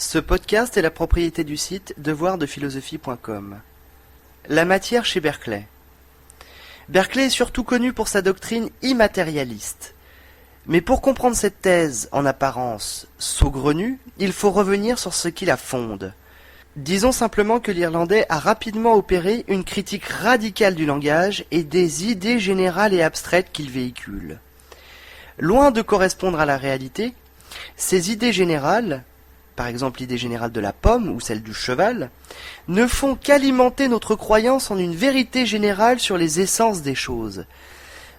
Ce podcast est la propriété du site devoirdephilosophie.com. La matière chez Berkeley. Berkeley est surtout connu pour sa doctrine immatérialiste. Mais pour comprendre cette thèse, en apparence saugrenue, il faut revenir sur ce qui la fonde. Disons simplement que l'Irlandais a rapidement opéré une critique radicale du langage et des idées générales et abstraites qu'il véhicule. Loin de correspondre à la réalité, ces idées générales, par exemple l'idée générale de la pomme ou celle du cheval, ne font qu'alimenter notre croyance en une vérité générale sur les essences des choses.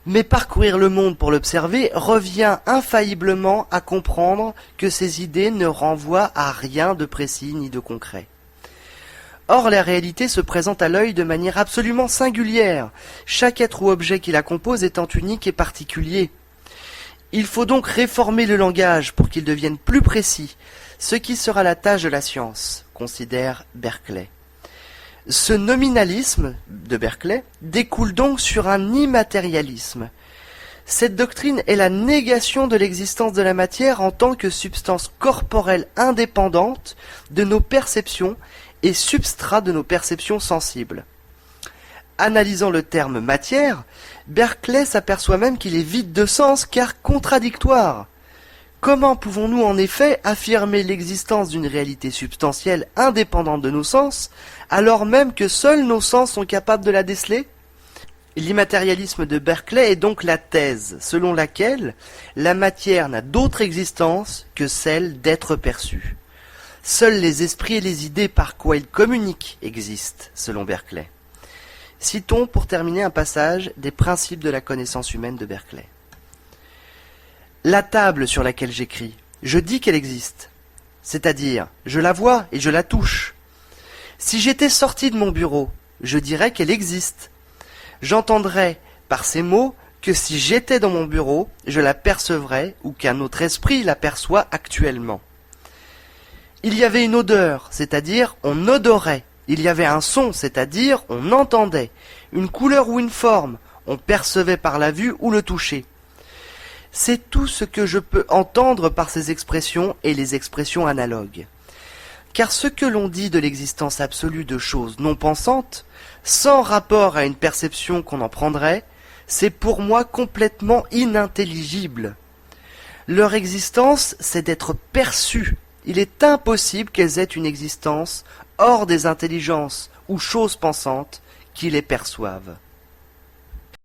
Mais parcourir le monde pour l'observer revient infailliblement à comprendre que ces idées ne renvoient à rien de précis ni de concret. Or, la réalité se présente à l'œil de manière absolument singulière, chaque être ou objet qui la compose étant unique et particulier. Il faut donc réformer le langage pour qu'il devienne plus précis, ce qui sera la tâche de la science, considère Berkeley. Ce nominalisme de Berkeley découle donc sur un immatérialisme. Cette doctrine est la négation de l'existence de la matière en tant que substance corporelle indépendante de nos perceptions et substrat de nos perceptions sensibles. Analysant le terme matière, Berkeley s'aperçoit même qu'il est vide de sens car contradictoire. Comment pouvons-nous en effet affirmer l'existence d'une réalité substantielle indépendante de nos sens, alors même que seuls nos sens sont capables de la déceler ? L'immatérialisme de Berkeley est donc la thèse selon laquelle la matière n'a d'autre existence que celle d'être perçue. Seuls les esprits et les idées par quoi ils communiquent existent, selon Berkeley. Citons pour terminer un passage des principes de la connaissance humaine de Berkeley. La table sur laquelle j'écris, je dis qu'elle existe, c'est-à-dire je la vois et je la touche. Si j'étais sorti de mon bureau, je dirais qu'elle existe. J'entendrais par ces mots que si j'étais dans mon bureau, je la percevrais ou qu'un autre esprit la perçoit actuellement. Il y avait une odeur, c'est-à-dire on odorait. Il y avait un son, c'est-à-dire on entendait. Une couleur ou une forme, on percevait par la vue ou le toucher. C'est tout ce que je peux entendre par ces expressions et les expressions analogues. Car ce que l'on dit de l'existence absolue de choses non pensantes, sans rapport à une perception qu'on en prendrait, c'est pour moi complètement inintelligible. Leur existence, c'est d'être perçue. Il est impossible qu'elles aient une existence hors des intelligences ou choses pensantes qui les perçoivent.